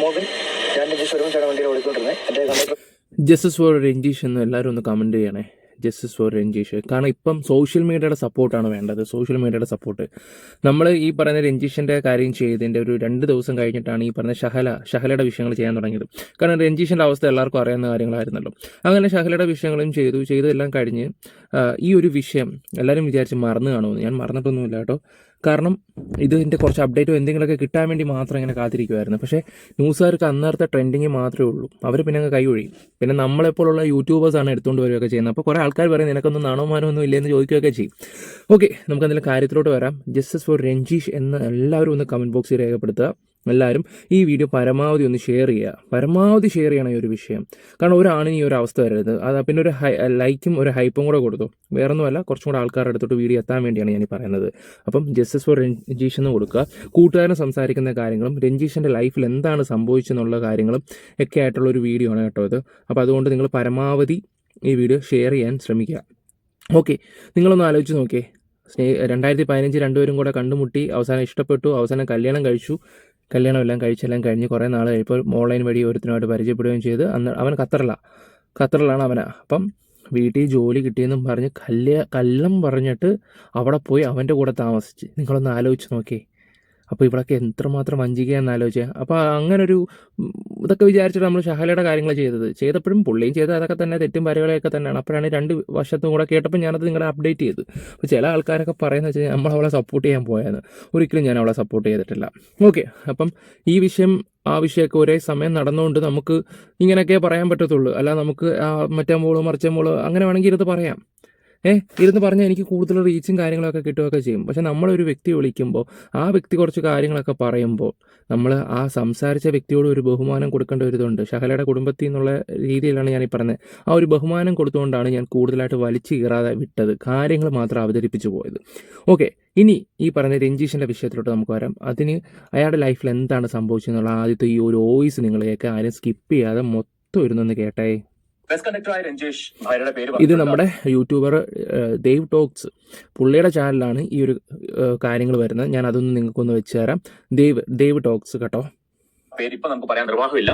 മോബിൻ ഞാൻ രഞ്ജീഷ് ഒരുമിച്ചാണ് വണ്ടിയിൽ ഓടിക്കൊണ്ടിരുന്നത്. എൻ്റെ കണ്ടക്ടർ ജസ്റ്റിസ് ഫോർ രഞ്ജീഷ് എന്ന് എല്ലാവരും ഒന്ന് കമൻറ്റ് ചെയ്യണേ. Justice for Ranjeesh. കാരണം ഇപ്പം സോഷ്യൽ മീഡിയയുടെ സപ്പോർട്ടാണ് വേണ്ടത്. സോഷ്യൽ മീഡിയയുടെ സപ്പോർട്ട്. നമ്മൾ ഈ പറയുന്ന രഞ്ജീഷിൻ്റെ കാര്യം ചെയ്തതിൻ്റെ ഒരു 2 ദിവസം കഴിഞ്ഞിട്ടാണ് ഈ പറഞ്ഞ ഷഹലയുടെ വിഷയങ്ങൾ ചെയ്യാൻ തുടങ്ങിയത്. കാരണം രഞ്ജീഷിൻ്റെ അവസ്ഥ എല്ലാവർക്കും അറിയാവുന്ന കാര്യങ്ങളായിരുന്നല്ലോ. അങ്ങനെ ഷഹലയുടെ വിഷയങ്ങളും ചെയ്തെല്ലാം കഴിഞ്ഞ് ഈ ഒരു വിഷയം എല്ലാവരും വിചാരിച്ച് മറന്നു കാണുമെന്ന്. ഞാൻ മറന്നിട്ടൊന്നുമില്ല കേട്ടോ. കാരണം ഇതിൻ്റെ കുറച്ച് അപ്ഡേറ്റോ എന്തെങ്കിലുമൊക്കെ കിട്ടാൻ വേണ്ടി മാത്രം ഇങ്ങനെ കാത്തിരിക്കുമായിരുന്നു. പക്ഷേ ന്യൂസുകാർക്ക് അന്നേരത്തെ ട്രെൻഡിങ് മാത്രമേ ഉള്ളൂ. അവർ പിന്നെ അങ്ങ് കൈ ഒഴിയും. പിന്നെ നമ്മളെപ്പോലുള്ള യൂട്യൂബേഴ്സാണ് എടുത്തുകൊണ്ട് വരികയൊക്കെ ചെയ്യുന്നത്. അപ്പോൾ കുറേ ആൾക്കാർ പറയും നിനക്കൊന്നും നാണോ മാനോ ഒന്നും ഇല്ലെന്ന് ചോദിക്കുകയൊക്കെ ചെയ്യും. ഓക്കെ, നമുക്ക് എന്തെങ്കിലും കാര്യത്തിലോട്ട് വരാം. ജസ്റ്റിസ് ഫോർ രഞ്ജീഷ് എന്ന് എല്ലാവരും ഒന്ന് കമൻറ്റ് ബോക്സിൽ രേഖപ്പെടുത്തുക. എല്ലാവരും ഈ വീഡിയോ പരമാവധി ഒന്ന് ഷെയർ ചെയ്യുക. പരമാവധി ഷെയർ ചെയ്യണം ഈ ഒരു വിഷയം. കാരണം ഒരാണിന് ഈ ഒരു അവസ്ഥ വരരുത്. അത് പിന്നെ ഒരു ലൈക്കും ഒരു ഹൈപ്പും കൂടെ കൊടുത്തു. വേറൊന്നുമല്ല, കുറച്ചും കൂടെ ആൾക്കാരുടെ അടുത്തോട്ട് വീഡിയോ എത്താൻ വേണ്ടിയാണ് ഞാൻ ഈ പറയുന്നത്. അപ്പം ജസ്റ്റിസ് ഫോർ രഞ്ജീഷ് എന്ന് കൊടുക്കുക. കൂട്ടുകാരൻ സംസാരിക്കുന്ന കാര്യങ്ങളും രഞ്ജീഷിൻ്റെ ലൈഫിൽ എന്താണ് സംഭവിച്ചെന്നുള്ള കാര്യങ്ങളും ഒക്കെ ആയിട്ടുള്ള ഒരു വീഡിയോ ആണ് കേട്ടോ ഇത്. അപ്പോൾ അതുകൊണ്ട് നിങ്ങൾ പരമാവധി ഈ വീഡിയോ ഷെയർ ചെയ്യാൻ ശ്രമിക്കുക. ഓക്കെ, നിങ്ങളൊന്ന് ആലോചിച്ച് നോക്കിയേ. 2015 രണ്ടുപേരും കൂടെ കണ്ടുമുട്ടി, അവസാനം ഇഷ്ടപ്പെട്ടു, അവസാനം കല്യാണം കഴിച്ചു. കല്യാണമെല്ലാം കഴിഞ്ഞ് കുറേ നാൾ കഴിയുമ്പോൾ ഓൺലൈൻ വഴി ഒരുത്തിനുമായിട്ട് പരിചയപ്പെടുകയും ചെയ്ത് അവൻ ഖത്തറിലാണ് അവന്. അപ്പം വീട്ടിൽ ജോലി കിട്ടിയെന്നും പറഞ്ഞ് കള്ളം പറഞ്ഞിട്ട് അവിടെ പോയി അവൻ്റെ കൂടെ താമസിച്ച്. നിങ്ങളൊന്ന് ആലോചിച്ച് നോക്കിയേ. അപ്പോൾ ഇവിടെയൊക്കെ എത്രമാത്രം വഞ്ചിക്കുകയെന്ന് ആലോചിക്കുക. അപ്പോൾ അങ്ങനൊരു ഇതൊക്കെ വിചാരിച്ചിട്ട് നമ്മൾ ഷഹലയുടെ കാര്യങ്ങൾ ചെയ്തപ്പോഴും പുള്ളിയും ചെയ്ത് അതൊക്കെ തന്നെ തെറ്റും പരിപാടിയൊക്കെ തന്നെയാണ്. അപ്പോഴാണ് 2 വർഷത്തും കൂടെ കേട്ടപ്പോൾ ഞാനത് നിങ്ങളെ അപ്ഡേറ്റ് ചെയ്തു. അപ്പോൾ ചില ആൾക്കാരൊക്കെ പറയുന്നത് വെച്ചാൽ നമ്മൾ അവളെ സപ്പോർട്ട് ചെയ്യാൻ പോയെന്ന്. ഒരിക്കലും ഞാൻ അവളെ സപ്പോർട്ട് ചെയ്തിട്ടില്ല. ഓക്കെ, അപ്പം ഈ ആ വിഷയമൊക്കെ ഒരേ സമയം നടന്നുകൊണ്ട് നമുക്ക് ഇങ്ങനെയൊക്കെ പറയാൻ പറ്റത്തുള്ളൂ. അല്ല നമുക്ക് മറ്റേ മോള് മറിച്ച മോള് അങ്ങനെ വേണമെങ്കിൽ ഇരുന്ന് പറയാം. ഇരുന്ന് പറഞ്ഞാൽ എനിക്ക് കൂടുതൽ റീച്ചും കാര്യങ്ങളൊക്കെ കിട്ടുകയൊക്കെ ചെയ്യും. പക്ഷെ നമ്മളൊരു വ്യക്തി വിളിക്കുമ്പോൾ ആ വ്യക്തി കുറച്ച് കാര്യങ്ങളൊക്കെ പറയുമ്പോൾ നമ്മൾ ആ സംസാരിച്ച വ്യക്തിയോട് ഒരു ബഹുമാനം കൊടുക്കേണ്ട ഒരു ഇതുണ്ട്. ഷഹലയുടെ കുടുംബത്തിൽ നിന്നുള്ള രീതിയിലാണ് ഞാനീ പറഞ്ഞത്. ആ ഒരു ബഹുമാനം കൊടുത്തുകൊണ്ടാണ് ഞാൻ കൂടുതലായിട്ട് വലിച്ചു കീറാതെ വിട്ടത്. കാര്യങ്ങൾ മാത്രം അവതരിപ്പിച്ചു പോയത്. ഓക്കെ, ഇനി ഈ പറഞ്ഞ രഞ്ജീഷിൻ്റെ വിഷയത്തിലോട്ട് നമുക്ക് വരാം. അതിന് അയാളുടെ ലൈഫിൽ എന്താണ് സംഭവിച്ചതെന്നുള്ള ആദ്യത്തെ ഈ ഒരു വോയിസ് നിങ്ങളെയൊക്കെ ആരും സ്കിപ്പ് ചെയ്യാതെ മൊത്തം ഇരുന്നൊന്ന് കേട്ടേ. ഇത് നമ്മുടെ യൂട്യൂബർ ദേവ് ടോക്സ്, പുള്ളിയുടെ ചാനലാണ് ഈ ഒരു കാര്യങ്ങൾ വരുന്നത്. ഞാൻ അതൊന്ന് നിങ്ങൾക്കൊന്ന് വെച്ച് തരാം. ദേവ് ടോക്സ് കേട്ടോ. പേരിപ്പോ നമുക്ക് പറയാൻ നിർവാഹമില്ല.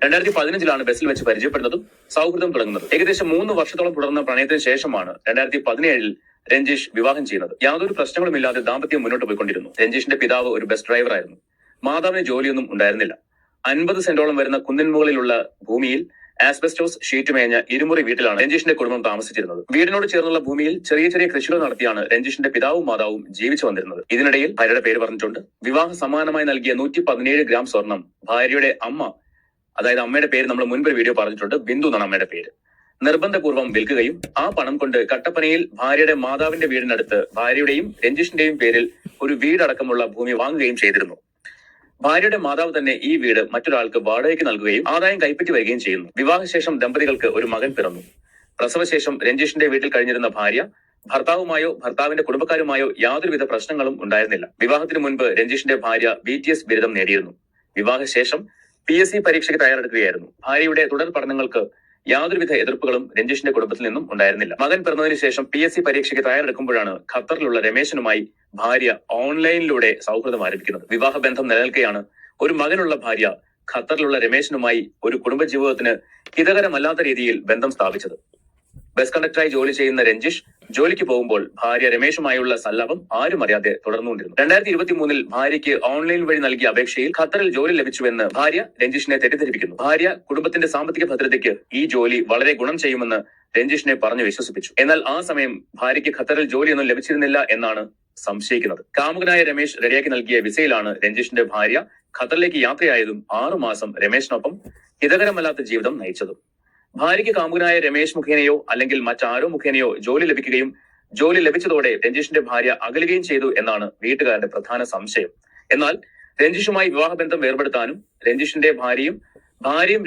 2015 ബസ്സിൽ വെച്ച് പരിചയപ്പെടുന്നതും സൗഹൃദം തുടങ്ങുന്നത്. ഏകദേശം 3 വർഷത്തോളം തുടർന്ന പ്രണയത്തിന് ശേഷമാണ് 2017 രഞ്ജീഷ് വിവാഹം ചെയ്യുന്നത്. യാതൊരു പ്രശ്നങ്ങളുമില്ലാതെ ദാമ്പത്യം മുന്നോട്ട് പോയിക്കൊണ്ടിരുന്നു. രഞ്ജീഷിന്റെ പിതാവ് ഒരു ബസ് ഡ്രൈവർ ആയിരുന്നു. മാതാവിന് ജോലിയൊന്നും ഉണ്ടായിരുന്നില്ല. 50 സെന്റോളം വരുന്ന കുന്നിൻ മുകളിലുള്ള ഭൂമിയിൽ ആസ്ബസ്റ്റോസ് ഷീറ്റ് മേഞ്ഞ ഇരുമുറി വീട്ടിലാണ് രഞ്ജീഷിന്റെ കുടുംബം താമസിച്ചിരുന്നത്. വീടിനോട് ചേർന്നുള്ള ഭൂമിയിൽ ചെറിയ കൃഷികൾ നടത്തിയാണ് രഞ്ജീഷിന്റെ പിതാവും മാതാവും ജീവിച്ചു വന്നിരുന്നത്. ഇതിനിടയിൽ ഭാര്യയുടെ പേര് പറഞ്ഞിട്ടുണ്ട്. വിവാഹ സമ്മാനമായി നൽകിയ 117 ഗ്രാം സ്വർണം ഭാര്യയുടെ അമ്മ, അതായത് അമ്മയുടെ പേര് നമ്മൾ മുൻപ് വീഡിയോ പറഞ്ഞിട്ടുണ്ട്, ബിന്ദു എന്നാണ് അമ്മയുടെ പേര്, നിർബന്ധപൂർവ്വം വിൽക്കുകയും ആ പണം കൊണ്ട് കട്ടപ്പനയിൽ ഭാര്യയുടെ മാതാവിന്റെ വീടിനടുത്ത് ഭാര്യയുടെയും രഞ്ജീഷിന്റെയും പേരിൽ ഒരു വീടടക്കമുള്ള ഭൂമി വാങ്ങുകയും ചെയ്തിരുന്നു. ഭാര്യയുടെ മാതാവ് തന്നെ ഈ വീട് മറ്റൊരാൾക്ക് വാടകയ്ക്ക് നൽകുകയും ആദായം കൈപ്പറ്റി വരികയും ചെയ്യുന്നു. വിവാഹശേഷം ദമ്പതികൾക്ക് ഒരു മകൻ പിറന്നു. പ്രസവശേഷം രഞ്ജീഷിന്റെ വീട്ടിൽ കഴിഞ്ഞിരുന്ന ഭാര്യ ഭർത്താവുമായോ ഭർത്താവിന്റെ കുടുംബക്കാരുമായോ യാതൊരുവിധ പ്രശ്നങ്ങളും ഉണ്ടായിരുന്നില്ല. വിവാഹത്തിന് മുൻപ് രഞ്ജീഷിന്റെ ഭാര്യ BTS ബിരുദം നേടിയിരുന്നു. വിവാഹശേഷം PSC പരീക്ഷയ്ക്ക് തയ്യാറെടുക്കുകയായിരുന്നു. ഭാര്യയുടെ തുടർ പഠനങ്ങൾക്ക് യാതൊരുവിധ എതിർപ്പുകളും രഞ്ജീഷിന്റെ കുടുംബത്തിൽ നിന്നും ഉണ്ടായിരുന്നില്ല. മകൻ പിറന്നതിന് ശേഷം PSC പരീക്ഷയ്ക്ക് തയ്യാറെടുക്കുമ്പോഴാണ് ഖത്തറിലുള്ള രമേശനുമായി ഭാര്യ ഓൺലൈനിലൂടെ സൗഹൃദം ആരംഭിക്കുന്നത്. വിവാഹബന്ധം നിലനിൽക്കെയാണ് ഒരു മകനുള്ള ഭാര്യ ഖത്തറിലുള്ള രമേശനുമായി ഒരു കുടുംബജീവിതത്തിന് ഹിതകരമല്ലാത്ത രീതിയിൽ ബന്ധം സ്ഥാപിച്ചത്. ബസ് കണ്ടക്ടറായി ജോലി ചെയ്യുന്ന രഞ്ജീഷ് ജോലിക്ക് പോകുമ്പോൾ ഭാര്യ രമേശുമായുള്ള സല്ലാപം ആരും അറിയാതെ തുടർന്നുകൊണ്ടിരുന്നു. 2023 ഭാര്യയ്ക്ക് ഓൺലൈൻ വഴി നൽകിയ അപേക്ഷയിൽ ഖത്തറിൽ ജോലി ലഭിച്ചുവെന്ന് ഭാര്യ രഞ്ജീഷിനെ തെറ്റിദ്ധരിപ്പിക്കുന്നു. ഭാര്യ കുടുംബത്തിന്റെ സാമ്പത്തിക ഭദ്രതയ്ക്ക് ഈ ജോലി വളരെ ഗുണം ചെയ്യുമെന്ന് രഞ്ജീഷിനെ പറഞ്ഞു വിശ്വസിപ്പിച്ചു. എന്നാൽ ആ സമയം ഭാര്യയ്ക്ക് ഖത്തറിൽ ജോലിയൊന്നും ലഭിച്ചിരുന്നില്ല എന്നാണ് സംശയിക്കുന്നത്. കാമുകനായ രമേശ് റെഡിയാക്കി നൽകിയ വിസയിലാണ് രഞ്ജീഷിന്റെ ഭാര്യ ഖത്തറിലേക്ക് യാത്രയായതും 6 മാസം രമേശിനൊപ്പം ഹിതകരമല്ലാത്ത ജീവിതം നയിച്ചതും. ഭാര്യയ്ക്ക് കാമുകനായ രമേശ് മുഖേനയോ അല്ലെങ്കിൽ മറ്റാരോ മുഖേനയോ ജോലി ലഭിക്കുകയും ജോലി ലഭിച്ചതോടെ രഞ്ജീഷിന്റെ ഭാര്യ അകലുകയും ചെയ്തു എന്നാണ് വീട്ടുകാരുടെ പ്രധാന സംശയം. എന്നാൽ രഞ്ജീഷുമായി വിവാഹബന്ധം വേർപെടുത്താനും രഞ്ജീഷിന്റെ ഭാര്യയും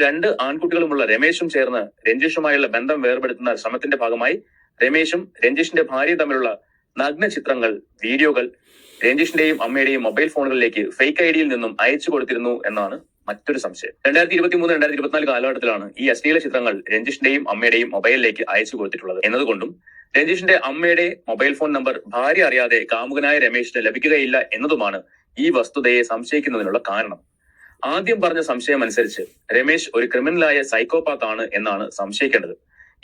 2 ആൺകുട്ടികളുമുള്ള രമേശും ചേർന്ന് രഞ്ജീഷുമായുള്ള ബന്ധം വേർപെടുത്തുന്ന ശ്രമത്തിന്റെ ഭാഗമായി രമേശും രഞ്ജീഷിന്റെ ഭാര്യയും തമ്മിലുള്ള നഗ്ന ചിത്രങ്ങൾ, വീഡിയോകൾ രഞ്ജീഷിന്റെയും അമ്മയുടെയും മൊബൈൽ ഫോണുകളിലേക്ക് ഫേക്ക് ഐഡിയിൽ നിന്നും അയച്ചു കൊടുത്തിരുന്നു എന്നാണ് മറ്റൊരു സംശയം. 2023-2024 കാലഘട്ടത്തിലാണ് ഈ അശ്ലീല ചിത്രങ്ങൾ രഞ്ജീഷിന്റെയും അമ്മയുടെയും മൊബൈലിലേക്ക് അയച്ചു കൊടുത്തിട്ടുള്ളത് എന്നതുകൊണ്ടും രഞ്ജീഷിന്റെ അമ്മയുടെ മൊബൈൽ ഫോൺ നമ്പർ ഭാര്യ അറിയാതെ കാമുകനായ രമേശിന് ലഭിക്കുകയില്ല എന്നതുമാണ് ഈ വസ്തുതയെ സംശയിക്കുന്നതിനുള്ള കാരണം. ആദ്യം പറഞ്ഞ സംശയം അനുസരിച്ച് രമേശ് ഒരു ക്രിമിനലായ സൈക്കോപാത്ത് ആണ് എന്നാണ് സംശയിക്കേണ്ടത്.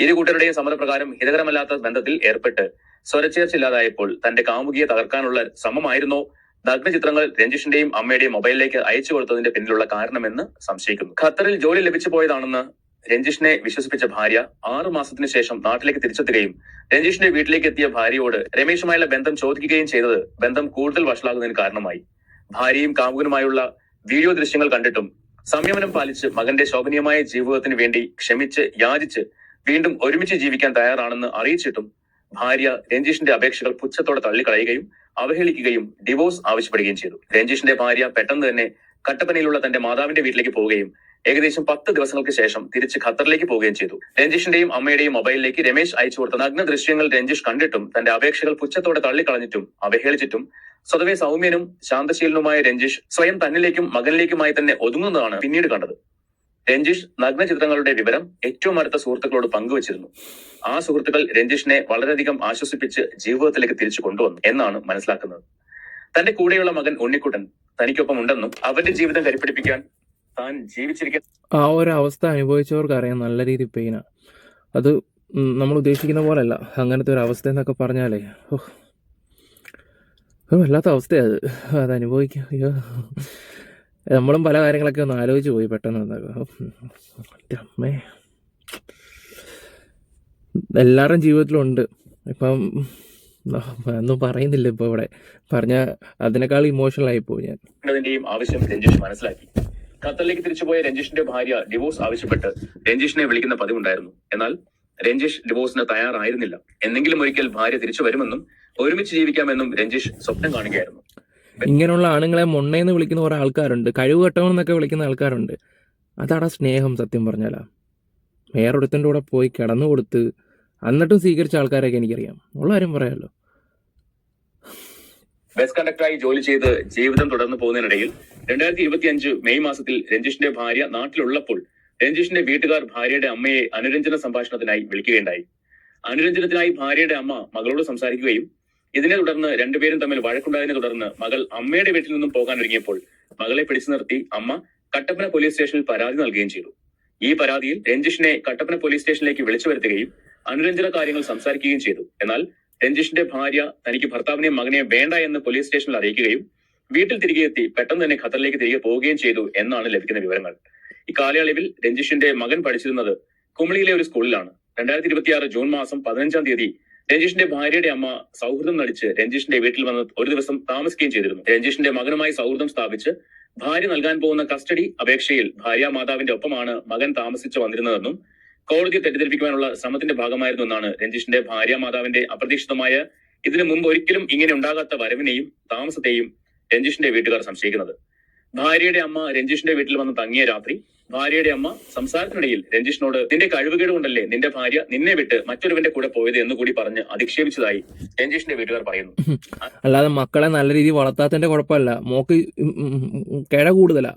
ഇരു കൂട്ടരുടെയും സമ്മതപ്രകാരം ഹിതകരമല്ലാത്ത ബന്ധത്തിൽ ഏർപ്പെട്ട് സ്വരച്ചേർച്ചില്ലാതായപ്പോൾ തന്റെ കാമുകിയെ തകർക്കാനുള്ള ശ്രമമായിരുന്നോ നഗ്നചിത്രങ്ങൾ രഞ്ജിഷിന്റെയും അമ്മയുടെയും മൊബൈലിലേക്ക് അയച്ചു കൊടുത്തതിന്റെ പിന്നിലുള്ള കാരണമെന്ന് സംശയിക്കുന്നു. ഖത്തറിൽ ജോലി ലഭിച്ചു പോയതാണെന്ന് രഞ്ജിഷിനെ വിശ്വസിപ്പിച്ച ഭാര്യ 6 മാസത്തിന് ശേഷം നാട്ടിലേക്ക് തിരിച്ചെത്തുകയും രഞ്ജിഷിന്റെ വീട്ടിലേക്ക് എത്തിയ ഭാര്യയോട് രമേശുമായുള്ള ബന്ധം ചോദിക്കുകയും ചെയ്തത് ബന്ധം കൂടുതൽ വഷളാകുന്നതിന് കാരണമായി. ഭാര്യയും കാമുകനുമായുള്ള വീഡിയോ ദൃശ്യങ്ങൾ കണ്ടിട്ടും സംയമനം പാലിച്ച് മകന്റെ ശോഭനീയമായ ജീവിതത്തിന് വേണ്ടി ക്ഷമിച്ച് യാചിച്ച് വീണ്ടും ഒരുമിച്ച് ജീവിക്കാൻ തയ്യാറാണെന്ന് അറിയിച്ചിട്ടും ഭാര്യ രഞ്ജിഷിന്റെ അപേക്ഷകൾ പുച്ഛത്തോടെ തള്ളിക്കളയുകയും അവഹേളിക്കുകയും ഡിവോഴ്സ് ആവശ്യപ്പെടുകയും ചെയ്തു. രഞ്ജിഷിന്റെ ഭാര്യ പെട്ടെന്ന് തന്നെ കട്ടപ്പനയിലുള്ള തന്റെ മാതാവിന്റെ വീട്ടിലേക്ക് പോവുകയും ഏകദേശം 10 ദിവസങ്ങൾക്ക് ശേഷം തിരിച്ച് ഖത്തറിലേക്ക് പോവുകയും ചെയ്തു. രഞ്ജിഷിന്റെയും അമ്മയുടെയും മൊബൈലിലേക്ക് രമേശ് അയച്ചു കൊടുത്ത നഗ്ന ദൃശ്യങ്ങൾ രഞ്ജിഷ് കണ്ടിട്ടും തന്റെ അപേക്ഷകൾ പുച്ഛത്തോടെ തള്ളിക്കളഞ്ഞിട്ടും അവഹേളിച്ചിട്ടും സ്വതവേ സൗമ്യനും ശാന്തശീലനുമായ രഞ്ജിഷ് സ്വയം തന്നിലേക്കും മകനിലേക്കുമായി തന്നെ ഒതുങ്ങുന്നതാണ് പിന്നീട് കണ്ടത്. രഞ്ജിഷ് നഗ്ന ചിത്രങ്ങളുടെ വിവരം ഏറ്റവും അടുത്ത സുഹൃത്തുക്കളോട് പങ്കുവച്ചിരുന്നു. ആ സുഹൃത്തുക്കൾ രഞ്ജിഷിനെ വളരെയധികം ആശ്വസിപ്പിച്ച് ജീവിതത്തിലേക്ക് തിരിച്ചു കൊണ്ടുവന്നു എന്നാണ് മനസ്സിലാക്കുന്നത്. തന്റെ കൂടെയുള്ള മകൻ ഉണ്ണിക്കുട്ടൻ തനിക്കൊപ്പം ഉണ്ടെന്നും അവന്റെ ജീവിതം കരിപ്പിടിപ്പിക്കാൻ താൻ ജീവിച്ചിരിക്കുന്ന ആ ഒരു അവസ്ഥ അനുഭവിച്ചവർക്ക് അറിയാം നല്ല രീതിയിൽ പെയിനാ. അത് നമ്മൾ ഉദ്ദേശിക്കുന്ന പോലല്ല. അങ്ങനത്തെ ഒരു അവസ്ഥ എന്നൊക്കെ പറഞ്ഞാലേ വല്ലാത്ത അവസ്ഥയാണ് അത് അനുഭവിക്കുക. അയ്യോ, നമ്മളും പല കാര്യങ്ങളൊക്കെ ഒന്ന് ആലോചിച്ച് പോയി പെട്ടെന്ന്. അമ്മേ, എല്ലാവരുടെയും ജീവിതത്തിലുണ്ട്. ഇപ്പം ഒന്നും പറയുന്നില്ല, ഇപ്പൊ ഇവിടെ പറഞ്ഞ അതിനേക്കാൾ ഇമോഷണൽ ആയിപ്പോയി ഞാൻ. അതിന്റെയും ആവശ്യം രഞ്ജിഷ് മനസ്സിലാക്കി. ഖത്തറിലേക്ക് തിരിച്ചുപോയ രഞ്ജിഷിന്റെ ഭാര്യ ഡിവോഴ്സ് ആവശ്യപ്പെട്ട് രഞ്ജിഷിനെ വിളിക്കുന്ന പതിവുണ്ടായിരുന്നു. എന്നാൽ രഞ്ജിഷ് ഡിവോഴ്സിന് തയ്യാറായിരുന്നില്ല. എന്തെങ്കിലും ഒരിക്കൽ ഭാര്യ തിരിച്ചു വരുമെന്നും ഒരുമിച്ച് ജീവിക്കാമെന്നും രഞ്ജിഷ് സ്വപ്നം കാണുകയായിരുന്നു. ഇങ്ങനെയുള്ള ആണുങ്ങളെ മൊണ്ണേന്ന് വിളിക്കുന്ന കുറെ ആൾക്കാരുണ്ട്, കഴിവ് കെട്ടവനെന്നൊക്കെ വിളിക്കുന്ന ആൾക്കാരുണ്ട്. അതാണ് സ്നേഹം. സത്യം പറഞ്ഞാലാ വേറൊരുത്തൻ്റെ കൂടെ പോയി കിടന്നു കൊടുത്ത് എന്നിട്ടും സ്വീകരിച്ച ആൾക്കാരൊക്കെ എനിക്കറിയാം. ഉള്ള കാര്യം പറയാമല്ലോ. ബസ് കണ്ടക്ടറായി ജോലി ചെയ്ത് ജീവിതം തുടർന്നു പോകുന്നതിനിടയിൽ 2025 മെയ് മാസത്തിൽ രഞ്ജിഷിന്റെ ഭാര്യ നാട്ടിലുള്ളപ്പോൾ രഞ്ജിഷിന്റെ വീട്ടുകാർ ഭാര്യയുടെ അമ്മയെ അനുരഞ്ജന സംഭാഷണത്തിനായി വിളിക്കുകയുണ്ടായി. അനുരഞ്ജനത്തിനായി ഭാര്യയുടെ അമ്മ മകളോട് സംസാരിക്കുകയും ഇതിനെ തുടർന്ന് രണ്ടുപേരും തമ്മിൽ വഴക്കുണ്ടായതിനെ തുടർന്ന് മകൾ അമ്മയുടെ വീട്ടിൽ നിന്നും പോകാൻ ഒരുങ്ങിയപ്പോൾ മകളെ പിടിച്ചു നിർത്തി അമ്മ കട്ടപ്പന പോലീസ് സ്റ്റേഷനിൽ പരാതി നൽകുകയും ചെയ്തു. ഈ പരാതിയിൽ രഞ്ജിഷിനെ കട്ടപ്പന പോലീസ് സ്റ്റേഷനിലേക്ക് വിളിച്ചു വരുത്തുകയും അനുരഞ്ജന കാര്യങ്ങൾ സംസാരിക്കുകയും ചെയ്തു. എന്നാൽ രഞ്ജിഷിന്റെ ഭാര്യ തനിക്ക് ഭർത്താവിനെയും മകനെയും വേണ്ട എന്ന് പോലീസ് സ്റ്റേഷനിൽ അറിയിക്കുകയും വീട്ടിൽ തിരികെ എത്തി പെട്ടെന്ന് തന്നെ ഖത്തറിലേക്ക് തിരികെ പോവുകയും ചെയ്തു എന്നാണ് ലഭിക്കുന്ന വിവരങ്ങൾ. ഇക്കാലയളവിൽ രഞ്ജിഷിന്റെ മകൻ പഠിച്ചിരുന്നത് കുമളിയിലെ ഒരു സ്കൂളിലാണ്. 2026 ജൂൺ മാസം 15-ാം തീയതി രഞ്ജിഷിന്റെ ഭാര്യയുടെ അമ്മ സൗഹൃദം നടിച്ച് രഞ്ജിഷിന്റെ വീട്ടിൽ വന്ന് ഒരു ദിവസം താമസിക്കുകയും ചെയ്തിരുന്നു. രഞ്ജിഷിന്റെ മകനുമായി സൗഹൃദം സ്ഥാപിച്ച് ഭാര്യ നൽകാൻ പോകുന്ന കസ്റ്റഡി അപേക്ഷയിൽ ഭാര്യ മാതാവിന്റെ ഒപ്പമാണ് മകൻ താമസിച്ചു വന്നിരുന്നതെന്നും കോടതിയെ തെറ്റിദ്ധരിപ്പിക്കുവാനുള്ള ശ്രമത്തിന്റെ ഭാഗമായിരുന്നു എന്നാണ് രഞ്ജിഷിന്റെ ഭാര്യ മാതാവിന്റെ അപ്രതീക്ഷിതമായ ഇതിനു മുമ്പ് ഒരിക്കലും ഇങ്ങനെ ഉണ്ടാകാത്ത വരവിനെയും താമസത്തെയും രഞ്ജിഷിന്റെ വീട്ടുകാർ സംശയിക്കുന്നത്. ഭാര്യയുടെ അമ്മ രഞ്ജിഷിന്റെ വീട്ടിൽ വന്ന് തങ്ങിയ രാത്രി ഭാര്യയുടെ അമ്മ സംസാരത്തിനിടയിൽ രഞ്ജിഷിനോട് നിന്റെ കഴിവുകേട് കൊണ്ടല്ലേ നിന്റെ ഭാര്യ നിന്നെ വിട്ട് മറ്റൊരുവന്റെ കൂടെ പോയത് എന്നുകൂടി പറഞ്ഞ് അധിക്ഷേപിച്ചതായി രഞ്ജിഷിന്റെ വീട്ടുകാർ പറയുന്നു. അല്ലാതെ മക്കളെ നല്ല രീതിയിൽ വളർത്താത്തതിന്റെ കുഴപ്പമല്ല, മോക്ക് കിഴ കൂടുതലാ.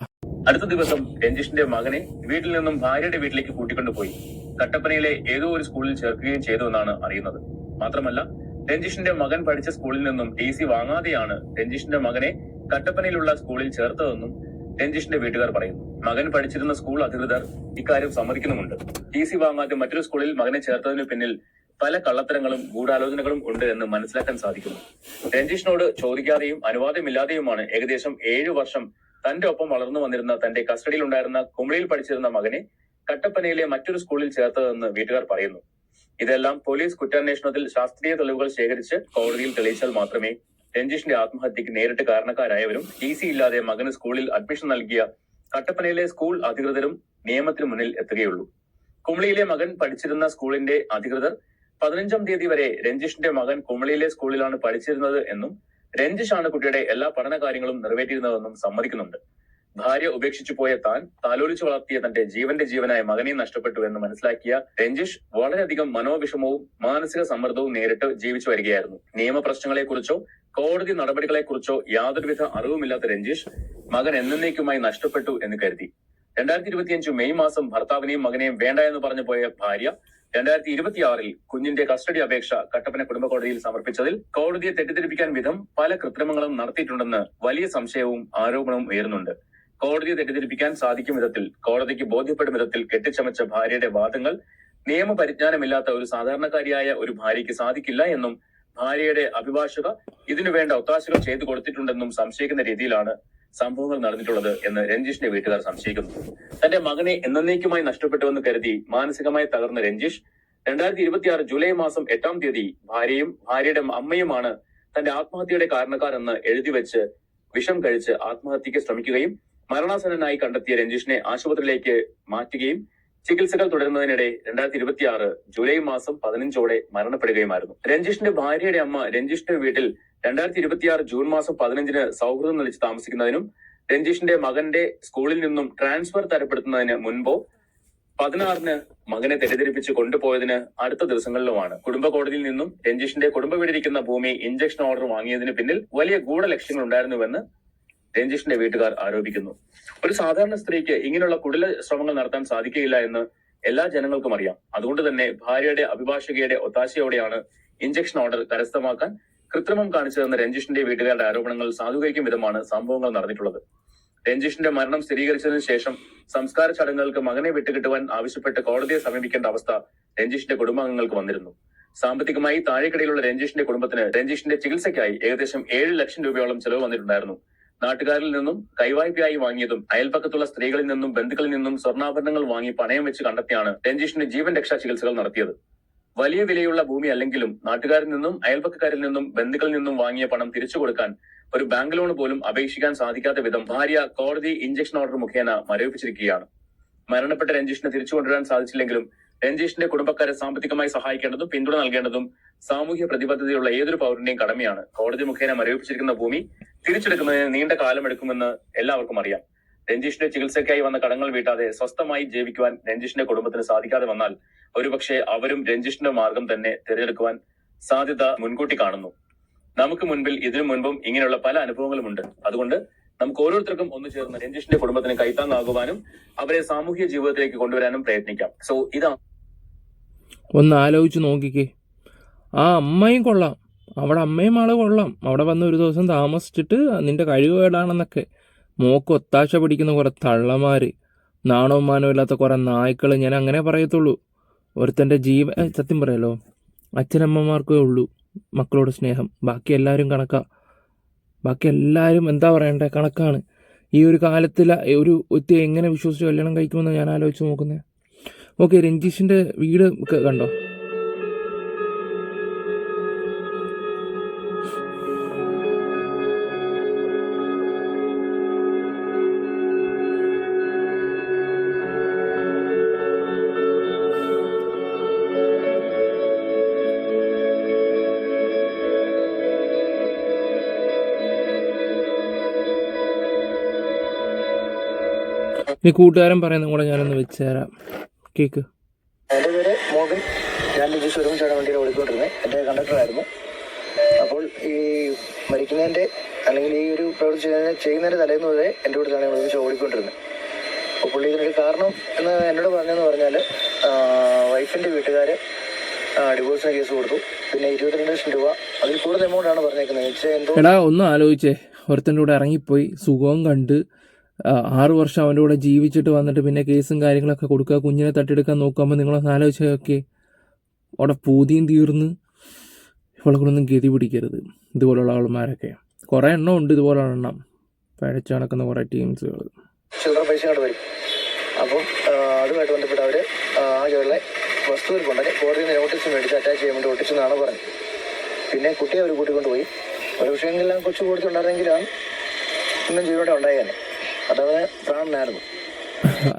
അടുത്ത ദിവസം രഞ്ജിഷിന്റെ മകനെ വീട്ടിൽ നിന്നും ഭാര്യയുടെ വീട്ടിലേക്ക് കൂട്ടിക്കൊണ്ടുപോയി കട്ടപ്പനയിലെ ഏതോ ഒരു സ്കൂളിൽ ചേർക്കുകയും ചെയ്തു എന്നാണ് അറിയുന്നത്. മാത്രമല്ല രഞ്ജിഷിന്റെ മകൻ പഠിച്ച സ്കൂളിൽ നിന്നും TC വാങ്ങാതെയാണ് രഞ്ജിഷിന്റെ മകനെ കട്ടപ്പനയിലുള്ള സ്കൂളിൽ ചേർത്തതെന്നും രഞ്ജിഷിന്റെ വീട്ടുകാർ പറയുന്നു. മകൻ പഠിച്ചിരുന്ന സ്കൂൾ അധികൃതർ ഇക്കാര്യം സമ്മതിക്കുന്നുമുണ്ട്. TC വാങ്ങാതെ മറ്റൊരു സ്കൂളിൽ മകനെ ചേർത്തതിന് പിന്നിൽ പല കള്ളത്തരങ്ങളും ഗൂഢാലോചനകളും ഉണ്ട് എന്ന് മനസ്സിലാക്കാൻ സാധിക്കുന്നു. രഞ്ജിഷിനോട് ചോദിക്കാതെയും അനുവാദമില്ലാതെയുമാണ് ഏകദേശം 7 വർഷം തന്റെ ഒപ്പം വളർന്നു വന്നിരുന്ന തന്റെ കസ്റ്റഡിയിൽ ഉണ്ടായിരുന്ന കുമളിയിൽ പഠിച്ചിരുന്ന മകനെ കട്ടപ്പനയിലെ മറ്റൊരു സ്കൂളിൽ ചേർത്തതെന്ന് വീട്ടുകാർ പറയുന്നു. ഇതെല്ലാം പോലീസ് കുറ്റാന്വേഷണത്തിൽ ശാസ്ത്രീയ തെളിവുകൾ ശേഖരിച്ച് കോടതിയിൽ തെളിയിച്ചാൽ മാത്രമേ രഞ്ജിഷിന്റെ ആത്മഹത്യക്ക് നേരിട്ട് കാരണക്കാരായവരും TC ഇല്ലാതെ മകന് സ്കൂളിൽ അഡ്മിഷൻ നൽകിയ കട്ടപ്പനയിലെ സ്കൂൾ അധികൃതരും നിയമത്തിന് മുന്നിൽ എത്തുകയുള്ളൂ. കുമളിയിലെ മകൻ പഠിച്ചിരുന്ന സ്കൂളിന്റെ അധികൃതർ 15-ാം തീയതി വരെ രഞ്ജിഷിന്റെ മകൻ കുമളിയിലെ സ്കൂളിലാണ് പഠിച്ചിരുന്നത് എന്നും രഞ്ജിഷാണ് കുട്ടിയുടെ എല്ലാ പഠന കാര്യങ്ങളും നിറവേറ്റിയിരുന്നതെന്നും സമ്മതിക്കുന്നുണ്ട്. ഭാര്യ ഉപേക്ഷിച്ചു പോയ താൻ താലോലിച്ചു വളർത്തിയ തന്റെ ജീവന്റെ ജീവനായ മകനെ നഷ്ടപ്പെട്ടു എന്ന് മനസ്സിലാക്കിയ രഞ്ജിഷ് വളരെയധികം മനോവിഷമവും മാനസിക സമ്മർദ്ദവും നേരിട്ട് ജീവിച്ചു വരികയായിരുന്നു. നിയമപ്രശ്നങ്ങളെക്കുറിച്ചോ കോടതി നടപടികളെക്കുറിച്ചോ യാതൊരുവിധ അറിവുമില്ലാത്ത രഞ്ജിഷ് മകൻ എന്നേക്കുമായി നഷ്ടപ്പെട്ടു എന്ന് കരുതി. 2025 മെയ് മാസം ഭർത്താവിനെയും മകനെയും വേണ്ട എന്ന് പറഞ്ഞു പോയ ഭാര്യ 2026 കുഞ്ഞിന്റെ കസ്റ്റഡി അപേക്ഷ കട്ടപ്പന കുടുംബ കോടതിയിൽ സമർപ്പിച്ചതിൽ കോടതിയെ തെറ്റിദ്ധരിപ്പിക്കാൻ വിധം പല കൃത്രിമങ്ങളും നടത്തിയിട്ടുണ്ടെന്ന് വലിയ സംശയവും ആരോപണവും ഉയരുന്നുണ്ട്. കോടതിയെ തെറ്റിദ്ധരിപ്പിക്കാൻ സാധിക്കും വിധത്തിൽ, കോടതിക്ക് ബോധ്യപ്പെടും വിധത്തിൽ കെട്ടിച്ചമച്ച ഭാര്യയുടെ വാദങ്ങൾ നിയമപരിജ്ഞാനമില്ലാത്ത ഒരു സാധാരണക്കാരിയായ ഒരു ഭാര്യയ്ക്ക് സാധിക്കില്ല എന്നും ഭാര്യയുടെ അഭിഭാഷക ഇതിനു വേണ്ട ഒത്താശകൾ ചെയ്തു കൊടുത്തിട്ടുണ്ടെന്നും സംശയിക്കുന്ന രീതിയിലാണ് സംഭവങ്ങൾ നടന്നിട്ടുള്ളത് എന്ന് രഞ്ജീഷിന്റെ വീട്ടുകാർ സംശയിക്കുന്നു. തന്റെ മകനെ എന്നേക്കുമായി നഷ്ടപ്പെട്ടുവെന്ന് കരുതി മാനസികമായി തകർന്ന രഞ്ജീഷ് 2026 ജൂലൈ മാസം 8-ാം തീയതി ഭാര്യയും ഭാര്യയുടെ അമ്മയുമാണ് തന്റെ ആത്മഹത്യയുടെ കാരണക്കാർ എന്ന് എഴുതി വെച്ച് വിഷം കഴിച്ച് ആത്മഹത്യക്ക് ശ്രമിക്കുകയും മരണാസന്നനായി കണ്ടെത്തിയ രഞ്ജീഷിനെ ആശുപത്രിയിലേക്ക് മാറ്റുകയും ചികിത്സകൾ തുടരുന്നതിനിടെ 2026 ജൂലൈ മാസം 15-ഓടെ മരണപ്പെടുകയുമായിരുന്നു. രഞ്ജീഷിന്റെ ഭാര്യയുടെ അമ്മ രഞ്ജീഷിന്റെ വീട്ടിൽ 2026 ജൂൺ മാസം 15-ന് സൗഹൃദം നിലച്ച് താമസിക്കുന്നതിനും രഞ്ജീഷിന്റെ മകന്റെ സ്കൂളിൽ നിന്നും ട്രാൻസ്ഫർ തരപ്പെടുത്തുന്നതിന് മുൻപോ 16-ന് മകനെ തെറ്റിദ്ധരിപ്പിച്ച് കൊണ്ടുപോയതിന് അടുത്ത ദിവസങ്ങളിലുമാണ് കുടുംബ കോടതിയിൽ നിന്നും രഞ്ജീഷിന്റെ കുടുംബ വീടിരിക്കുന്ന ഭൂമി ഇഞ്ചക്ഷൻ ഓർഡർ വാങ്ങിയതിന് പിന്നിൽ വലിയ ഗൂഢലക്ഷ്യങ്ങൾ ഉണ്ടായിരുന്നുവെന്ന് രഞ്ജീഷിന്റെ വീട്ടുകാർ ആരോപിക്കുന്നു. ഒരു സാധാരണ സ്ത്രീക്ക് ഇങ്ങനെയുള്ള കുടില ശ്രമങ്ങൾ നടത്താൻ സാധിക്കുകയില്ല എന്ന് എല്ലാ ജനങ്ങൾക്കും അറിയാം. അതുകൊണ്ട് തന്നെ ഭാര്യയുടെ അഭിഭാഷകയുടെ ഒത്താശയോടെയാണ് ഇഞ്ചക്ഷൻ ഓർഡർ കരസ്ഥമാക്കാൻ കൃത്രിമം കാണിച്ചതെന്ന് രഞ്ജീഷിന്റെ വീട്ടുകാരുടെ ആരോപണങ്ങൾ സാധൂകരിക്കും വിധമാണ് സംഭവങ്ങൾ നടന്നിട്ടുള്ളത്. രഞ്ജീഷിന്റെ മരണം സ്ഥിരീകരിച്ചതിനു ശേഷം സംസ്കാര ചടങ്ങുകൾക്ക് മകനെ വിട്ടുകിട്ടുവാൻ ആവശ്യപ്പെട്ട് കോടതിയെ സമീപിക്കേണ്ട അവസ്ഥ രഞ്ജീഷിന്റെ കുടുംബാംഗങ്ങൾക്ക് വന്നിരുന്നു. സാമ്പത്തികമായി താഴെക്കടയിലുള്ള രഞ്ജീഷിന്റെ കുടുംബത്തിന് രഞ്ജീഷിന്റെ ചികിത്സയ്ക്കായി ഏകദേശം 7 ലക്ഷം രൂപയോളം ചെലവ് വന്നിട്ടുണ്ടായിരുന്നു. നാട്ടുകാരിൽ നിന്നും കൈവായ്പയായി വാങ്ങിയതും അയൽപ്പക്കത്തുള്ള സ്ത്രീകളിൽ നിന്നും ബന്ധുക്കളിൽ നിന്നും സ്വർണ്ണാഭരണങ്ങൾ വാങ്ങി പണയം വെച്ച് കണ്ടെത്തിയാണ് രഞ്ജീഷിന് ജീവൻ രക്ഷാ ചികിത്സകൾ നടത്തിയത്. വലിയ വിലയുള്ള ഭൂമി അല്ലെങ്കിലും നാട്ടുകാരിൽ നിന്നും അയൽപ്പക്കക്കാരിൽ നിന്നും ബന്ധുക്കളിൽ നിന്നും വാങ്ങിയ പണം തിരിച്ചു കൊടുക്കാൻ ഒരു ബാങ്ക് ലോൺ പോലും അപേക്ഷിക്കാൻ സാധിക്കാത്ത വിധം ഭാര്യ കോടതി ഇഞ്ചക്ഷൻ ഓർഡർ മുഖേന മരവിപ്പിച്ചിരിക്കുകയാണ്. മരണപ്പെട്ട രഞ്ജീഷിനെ തിരിച്ചു കൊണ്ടുവരാൻ സാധിച്ചില്ലെങ്കിലും രഞ്ജീഷിന്റെ കുടുംബക്കാരെ സാമ്പത്തികമായി സഹായിക്കേണ്ടതും പിന്തുണ നൽകേണ്ടതും സാമൂഹ്യ പ്രതിബദ്ധതയുള്ള ഏതൊരു പൗരന്റെയും കടമയാണ്. കോടതി മുഖേന മരവിപ്പിച്ചിരിക്കുന്ന ഭൂമി തിരിച്ചെടുക്കുന്നതിന് നീണ്ട കാലമെടുക്കുമെന്ന് എല്ലാവർക്കും അറിയാം. രഞ്ജീഷിന്റെ ചികിത്സയ്ക്കായി വന്ന കടങ്ങൾ വീട്ടാതെ സ്വസ്ഥമായി ജീവിക്കുവാൻ രഞ്ജീഷിന്റെ കുടുംബത്തിന് സാധിക്കാതെ വന്നാൽ ഒരുപക്ഷെ അവരും രഞ്ജീഷിന്റെ മാർഗം തന്നെ തിരഞ്ഞെടുക്കുവാൻ സാധ്യത മുൻകൂട്ടി കാണുന്നു. നമുക്ക് മുൻപിൽ ഇതിനു മുൻപും ഇങ്ങനെയുള്ള പല അനുഭവങ്ങളുമുണ്ട്. അതുകൊണ്ട് നമുക്ക് ഓരോരുത്തർക്കും ഒന്നു ചേർന്ന് രഞ്ജീഷിന്റെ കുടുംബത്തിന് കൈത്താങ്ങാകുവാനും അവരെ സാമൂഹ്യ ജീവിതത്തിലേക്ക് കൊണ്ടുവരാനും പ്രയത്നിക്കാം. സോ ഇതാ ഒന്ന് ആലോചിച്ച് നോക്കിക്കേ. ആ അമ്മയും കൊള്ളാം, അവിടെ അമ്മയും ആള് കൊള്ളാം. അവിടെ വന്ന് ഒരു ദിവസം താമസിച്ചിട്ട് നിന്റെ കഴിവുകേടാണെന്നൊക്കെ മോക്ക് ഒത്താശ പിടിക്കുന്ന കുറെ തള്ളമാര്, നാണവും മാനവും ഇല്ലാത്ത കുറെ നായ്ക്കൾ. ഞാൻ അങ്ങനെ പറയത്തുള്ളൂ. ഒരുത്തൻ്റെ സത്യം പറയാലോ, അച്ഛനമ്മമാർക്കേ ഉള്ളൂ മക്കളോട് സ്നേഹം. ബാക്കി എല്ലാവരും കണക്കാ. ബാക്കി എല്ലാവരും എന്താ പറയണ്ടേ, കണക്കാണ്. ഈ ഒരു കാലത്തിൽ ഒരു വ്യക്തി എങ്ങനെ വിശ്വസിച്ച് കല്യാണം കഴിക്കുമെന്ന് ഞാൻ ആലോചിച്ച് നോക്കുന്നത്. ഓക്കെ, രഞ്ജീഷിൻ്റെ വീട് കണ്ടോ? ഈ കൂട്ടുകാരൻ പറയുന്നത് കൂടെ ഞാനൊന്ന് വെച്ച് തരാം, കേക്ക്. എൻ്റെ പേര് മോഹൻ. ഞാൻ രഞ്ജീഷ് ഒരുമിച്ചാണ് വണ്ടിയിൽ ഓടിക്കൊണ്ടിരുന്നത്. എൻ്റെ കണ്ടക്ടറായിരുന്നു. അപ്പോൾ ഈ മരിക്കുന്നതിൻ്റെ അല്ലെങ്കിൽ ഈ ഒരു പ്രവൃത്തി ചെയ്യുന്നതിൻ്റെ തലേന്ന് വരെ എൻ്റെ കൂട്ടത്തിലാണ് ഞാൻ ഒരുമിച്ച് ഓടിക്കൊണ്ടിരുന്നത്. അപ്പോൾ പുള്ളി ഇതിനൊരു കാരണം എന്ന് എന്നോട് പറഞ്ഞതെന്ന് പറഞ്ഞാൽ വൈഫിൻ്റെ വീട്ടുകാർ ഡിവോഴ്സിന് കേസ് കൊടുത്തു. പിന്നെ 22 ലക്ഷം രൂപ, അതിൽ കൂടുതൽ എമൗണ്ടാണ് പറഞ്ഞേക്കുന്നത്. എടാ ഒന്ന് ആലോചിച്ചേ, ഒരുത്തൻ്റെ കൂടെ ഇറങ്ങിപ്പോയി സുഖവും കണ്ട് 6 വർഷം അവൻ്റെ കൂടെ ജീവിച്ചിട്ട് വന്നിട്ട് പിന്നെ കേസും കാര്യങ്ങളൊക്കെ കൊടുക്കുക, കുഞ്ഞിനെ തട്ടിയെടുക്കാൻ നോക്കുമ്പോൾ നിങ്ങളൊന്ന് ആലോചിച്ചൊക്കെ അവിടെ പൂതിയും തീർന്ന് ഇവളെ കൊണ്ടൊന്നും ഗതി പിടിക്കരുത്. ഇതുപോലുള്ള ആൾമാരൊക്കെ കുറേ എണ്ണം ഉണ്ട്, ഇതുപോലുള്ള എണ്ണം പഴച്ചു നടക്കുന്ന കുറേ ടീംസുകൾ. ചില്ലറ പൈസ കൊണ്ട് വരും. അപ്പം അതുമായിട്ട് ബന്ധപ്പെട്ട് അവർ ആകെയുള്ള വസ്തുവിൽ കൊണ്ടുവരെ കോടതിയിൽ നിന്ന് നോട്ടീസ് മേടിച്ച് അറ്റാച്ച് ചെയ്യാൻ വേണ്ടി ഒട്ടിച്ചെന്നാണ് പറഞ്ഞത്. പിന്നെ കുട്ടിയെ അവർ കൂട്ടിക്കൊണ്ടുപോയി. ഒരു വിഷയങ്ങളെല്ലാം കൊച്ചു കൊടുത്തുണ്ടായിരുന്നെങ്കിലാണ് ഇന്നും ജീവനോടെ ഉണ്ടായേനെ. അതവന് പ്രാണനായിരുന്നു.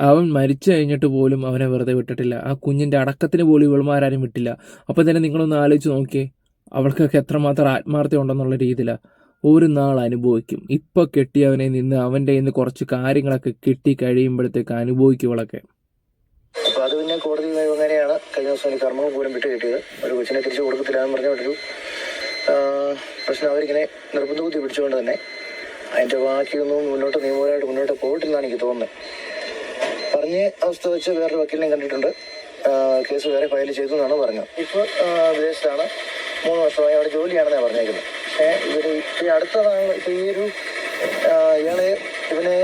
അവൻ മരിച്ചു കഴിഞ്ഞിട്ട് പോലും അവനെ വെറുതെ വിട്ടിട്ടില്ല. ആ കുഞ്ഞിൻ്റെ അടക്കത്തിന് പോലും ഇവൾമാരും വിട്ടില്ല. അപ്പോൾ തന്നെ നിങ്ങളൊന്ന് ആലോചിച്ച് നോക്കിയേ, അവൾക്കൊക്കെ എത്രമാത്രം ആത്മാർത്ഥത ഉണ്ടെന്നുള്ള രീതിയിലാണ്. ഒരു നാൾ അനുഭവിക്കും. ഇപ്പോൾ കെട്ടിയവനെ നിന്ന് അവൻ്റെ നിന്ന് കുറച്ച് കാര്യങ്ങളൊക്കെ കിട്ടി കഴിയുമ്പോഴത്തേക്ക് അനുഭവിക്കുവളൊക്കെ. അപ്പോൾ അത് പിന്നെ കോടതി അങ്ങനെയാണ് കഴിഞ്ഞ ദിവസം എനിക്ക് കർമ്മം പോലും വിട്ട് കിട്ടിയത്. ഒരു കൊച്ചിനെ തിരിച്ചു കൊടുക്കത്തില്ല എന്ന് പറഞ്ഞൊരു പ്രശ്നം അവരിങ്ങനെ നിർബന്ധ ബുദ്ധി പിടിച്ചുകൊണ്ട് തന്നെ അതിൻ്റെ ബാക്കിയൊന്നും നിയമപരമായിട്ട് മുന്നോട്ട് പോയിട്ടില്ലെന്നാണ് എനിക്ക് തോന്നുന്നത്. പറഞ്ഞ അവസ്ഥ വെച്ച് വേറൊരു വക്കീലിനെ കണ്ടിട്ടുണ്ട്. കേസ് വേറെ ഫയൽ ചെയ്തു എന്നാണ് പറഞ്ഞത്. ഇപ്പോൾ വിദേശത്താണ്, 3 വർഷമായി അവിടെ ജോലിയാണെന്നാണ് പറഞ്ഞേക്കുന്നത്. പക്ഷേ ഇവർ ഈ അടുത്തതാണ് ഇപ്പോൾ ഈ ഒരു ഇവനെ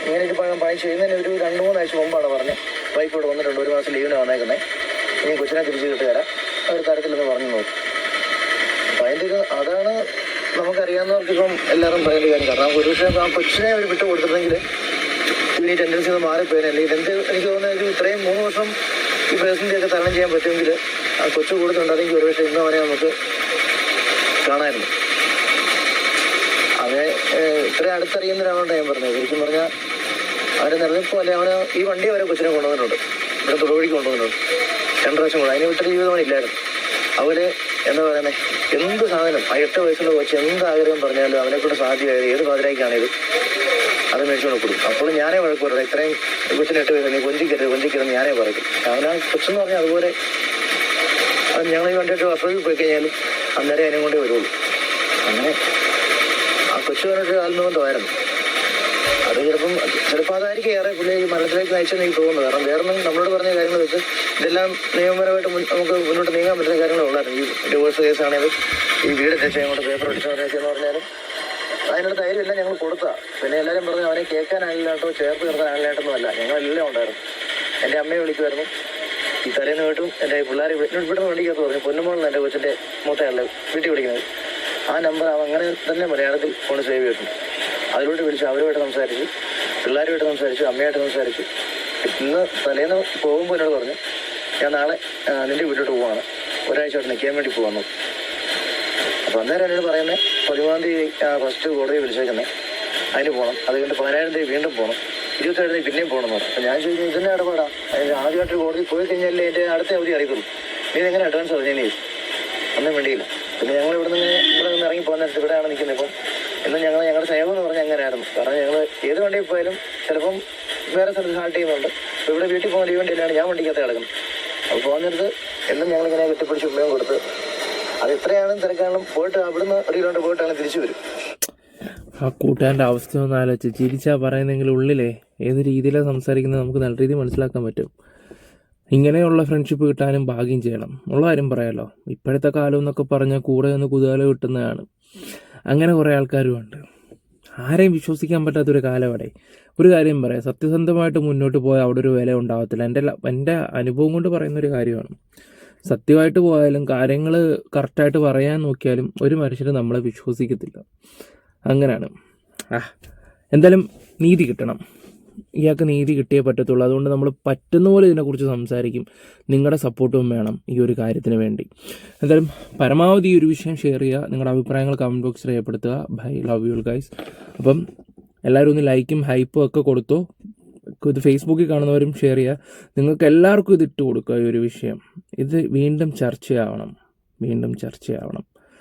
ഇങ്ങനെ ഒരു പണി ചെയ്യുന്നതിന് ഒരു 2-3 ആഴ്ച മുമ്പാണ് പറഞ്ഞത് വൈഫ് ഇവിടെ വന്നിട്ടുണ്ട്, 1 മാസം ലീവിന് വന്നേക്കുന്നത്, ഇനി കൊച്ചിനെ തിരിച്ച് കിട്ടുകയില്ല, ഒരു തരത്തിലെന്ന് പറഞ്ഞു നോക്കും. അപ്പം അതിൻ്റെ അതാണ് നമുക്കറിയാവുന്നവർക്ക് ഇപ്പം എല്ലാവരും പറയേണ്ട കാര്യം. കാരണം ഒരു പക്ഷേ ആ കൊച്ചിനെ അവർ വിട്ടു കൊടുത്തിട്ടുണ്ടെങ്കിൽ ഈ ടെൻഡൻസി ഒന്ന് മാറിപ്പോയി. അല്ലെങ്കിൽ എനിക്ക് തോന്നുന്നത് ഇത്രയും 3 വർഷം ഈ പ്രതിസന്ധിയൊക്കെ തരണം ചെയ്യാൻ പറ്റുമെങ്കിൽ ആ കൊച്ചു കൊടുത്തുണ്ടായിരുന്നെങ്കിൽ ഒരു പക്ഷേ ഇന്ന് അവനെ നമുക്ക് കാണാമായിരുന്നു. അവനെ ഇത്രയും അടുത്തറിയുന്ന ഒരാളോട് ഞാൻ പറഞ്ഞത്. ശരിക്കും പറഞ്ഞാൽ അവരെ നിലനിൽപ്പോ അല്ലെ അവന് ഈ വണ്ടി അവരെ കൊച്ചിനെ കൊണ്ടുവന്നിട്ടുണ്ട്, ഇവിടെ തൊടുവഴിക്ക് കൊണ്ടുവന്നിട്ടുണ്ട് 2 പ്രാവശ്യം കൂടെ. അതിന് വിട്ടൊരു ജീവിതമാണ് ഇല്ലായിരുന്നു. അവര് എന്താ പറയുന്നത്, എന്ത് സാധനം ആ 8 വയസ്സുള്ള കൊച്ച് എന്ത് ആഗ്രഹം പറഞ്ഞാലും അവനെ കൊണ്ട് സാധ്യമായത് ഏത് പാതിരായിക്കാണേലും അത് മേടിച്ചുകൊണ്ട് കൊടുക്കും. അപ്പോൾ ഞാനേ വഴക്ക് പറയും, ഇത്രയും കൊച്ചിന് 8 വയസ്സ് നീ കൊഞ്ചിക്കരുത് ഞാനേ പറയും. അവനാ കൊച്ചെന്ന് പറഞ്ഞാൽ അതുപോലെ അത് ഞങ്ങൾ ഈ കണ്ടിട്ട് വർഷത്തിൽ പോയി കഴിഞ്ഞാലും അന്നേരം അതിനെ കൊണ്ടേ വരുള്ളൂ. അങ്ങനെ ആ കൊച്ചു പറഞ്ഞിട്ട് ആത്മബന്ധമായിരുന്നു. അത് ചിലപ്പോൾ അതായിരിക്കും ഏറെ പുള്ളി ഈ മരണത്തിലേക്ക് നയിച്ചെന്ന് എനിക്ക് തോന്നുന്നു. കാരണം വേറൊന്നും നമ്മളോട് പറഞ്ഞ കാര്യങ്ങൾ വെച്ച് ഇതെല്ലാം നിയമപരമായിട്ട് നമുക്ക് മുന്നോട്ട് നീങ്ങാൻ പറ്റുന്ന കാര്യങ്ങളേ ഉള്ളായിരുന്നു. ഈ ഡിവോഴ്സ് കേസാണെങ്കിലും ഈ വീട് രക്ഷയും കൊണ്ട് പേപ്പർ അടിച്ചവരൊക്കെയെന്ന് പറഞ്ഞാലും അതിനോട് ധൈര്യമില്ല ഞങ്ങൾ കൊടുത്താൽ. പിന്നെ എല്ലാവരും പറഞ്ഞു അവനെ കേൾക്കാനാണില്ലാട്ടോ ചേർത്ത് നിർത്താനാണില്ലായിട്ടൊന്നും അല്ല, ഞങ്ങളെല്ലാം ഉണ്ടായിരുന്നു. എൻ്റെ അമ്മയെ വിളിക്കുമായിരുന്നു. ഈ തലേന്ന് വീട്ടും എൻ്റെ പിള്ളേരെ ഇവിടെ വണ്ടിക്കകത്ത് പറഞ്ഞു പൊന്നുമോളെന്ന് എൻ്റെ കൊച്ചിൻ്റെ മൂത്തയാളുടെ വീട്ടിൽ വിളിക്കുന്നത്. ആ നമ്പർ അങ്ങനെ തന്നെ മലയാളത്തിൽ കൊണ്ട് സേവ് ചെയ്തിട്ടുണ്ട്. അതിലോട്ട് വിളിച്ചു അവരുമായിട്ട് സംസാരിച്ചു, പിള്ളേരുമായിട്ട് സംസാരിച്ചു, അമ്മയായിട്ട് സംസാരിച്ചു. ഇന്ന് തലേന്ന് പോകുമ്പോൾ എന്നോട് പറഞ്ഞു ഞാൻ നാളെ നിൻ്റെ വീട്ടിലോട്ട് പോവാണ്, ഒരാഴ്ചയായിട്ട് നിൽക്കാൻ വേണ്ടി പോകാമെന്ന്. അപ്പോൾ അന്നേരം എന്നോട് പറയുന്നത് 13-ാം തീയതി ഫസ്റ്റ് കോടതി വിളിച്ചേക്കുന്നത്, അതിന് പോകണം. അത് കഴിഞ്ഞിട്ട് 17-ാം തീയതി വീണ്ടും പോകണം, 27-ാം തീയതി പിന്നെയും പോകണമെന്ന് പറഞ്ഞു. അപ്പോൾ ഞാൻ ചോദിച്ചു ഇതിൻ്റെ ഇടപാടാ, ആദ്യമായിട്ട് കോടതി പോയി കഴിഞ്ഞാലേ എൻ്റെ അടുത്ത അവധി അറിയത്തുള്ളൂ, നീ ഇതെങ്ങനെ അഡ്വാൻസ് അറിഞ്ഞു ഒന്നും വേണ്ടിയില്ല. പിന്നെ ഞങ്ങൾ ഇവിടെ നിന്ന് ഇറങ്ങി പോകുന്നിട്ട് ഇവിടെയാണ് നിൽക്കുന്നത്. ഇപ്പം ഇന്ന് ഞങ്ങളുടെ സ്നേഹം എന്ന് പറഞ്ഞാൽ അങ്ങനെയായിരുന്നു. കാരണം ഞങ്ങൾ ഏത് വണ്ടിയിൽ പോയാലും ചിലപ്പം വേറെ സ്ഥലത്ത് ഹാൾട്ട് ചെയ്യുന്നുണ്ട്. അപ്പോൾ ഇവിടെ വീട്ടിൽ പോകുന്ന ഈ വണ്ടിയിലാണ് ഞാൻ വണ്ടിക്കകത്ത് കിടക്കുന്നത്. അപ്പോൾ പോകുന്നിടത്ത് എന്നും ഞങ്ങളിങ്ങനെ കെട്ടിപ്പിടിച്ച് ഉമ്മയും കൊടുത്ത് അത് എത്രയാണ് തിരക്കാണെങ്കിലും പോയിട്ട് അവിടുന്ന് 1 കിലോമീറ്റർ പോയിട്ടാണ് തിരിച്ചു വരും. ആ കൂട്ടുകാരൻ്റെ അവസ്ഥ ഒന്ന് ആലോചിച്ച് ചിരിച്ചാൽ പറയുന്നെങ്കിൽ ഉള്ളിലെ ഏത് രീതിയിലാണ് സംസാരിക്കുന്നത് നമുക്ക് നല്ല രീതിയിൽ മനസ്സിലാക്കാൻ പറ്റും. ഇങ്ങനെയുള്ള ഫ്രണ്ട്ഷിപ്പ് കിട്ടാനും ഭാഗ്യം ചെയ്യണം. ഉള്ള കാര്യം പറയാമല്ലോ, ഇപ്പോഴത്തെ കാലം എന്നൊക്കെ പറഞ്ഞാൽ കൂടെ നിന്ന് കുതൂഹലം കിട്ടുന്നതാണ്. അങ്ങനെ കുറേ ആൾക്കാരുമുണ്ട്. ആരെയും വിശ്വസിക്കാൻ പറ്റാത്തൊരു കാലം അവിടെ. ഒരു കാര്യം പറയാം, സത്യസന്ധമായിട്ട് മുന്നോട്ട് പോയാൽ അവിടെ ഒരു വില ഉണ്ടാകത്തില്ല. എൻ്റെ അനുഭവം കൊണ്ട് പറയുന്നൊരു കാര്യമാണ്. സത്യമായിട്ട് പോയാലും കാര്യങ്ങൾ കറക്റ്റായിട്ട് പറയാൻ നോക്കിയാലും ഒരു മനുഷ്യന് നമ്മളെ വിശ്വസിക്കത്തില്ല. അങ്ങനെയാണ്. എന്തായാലും നീതി കിട്ടണം, ഇയാൾക്ക് നീതി കിട്ടിയേ പറ്റത്തുള്ളൂ. അതുകൊണ്ട് നമ്മൾ പറ്റുന്ന പോലെ ഇതിനെക്കുറിച്ച് സംസാരിക്കും. നിങ്ങളുടെ സപ്പോർട്ടും വേണം ഈ ഒരു കാര്യത്തിന് വേണ്ടി. എന്തായാലും പരമാവധി ഈ ഒരു വിഷയം ഷെയർ ചെയ്യുക, നിങ്ങളുടെ അഭിപ്രായങ്ങൾ കമൻറ്റ് ബോക്സിൽ രേഖപ്പെടുത്തുക. Bye, love you guys. അപ്പം എല്ലാവരും ഒന്ന് ലൈക്കും ഹൈപ്പും ഒക്കെ കൊടുത്തോ. ഇത് ഫേസ്ബുക്കിൽ കാണുന്നവരും ഷെയർ ചെയ്യുക. നിങ്ങൾക്ക് എല്ലാവർക്കും ഇത് ഇട്ട് കൊടുക്കുക. ഈ ഒരു വിഷയം ഇത് വീണ്ടും ചർച്ചയാവണം.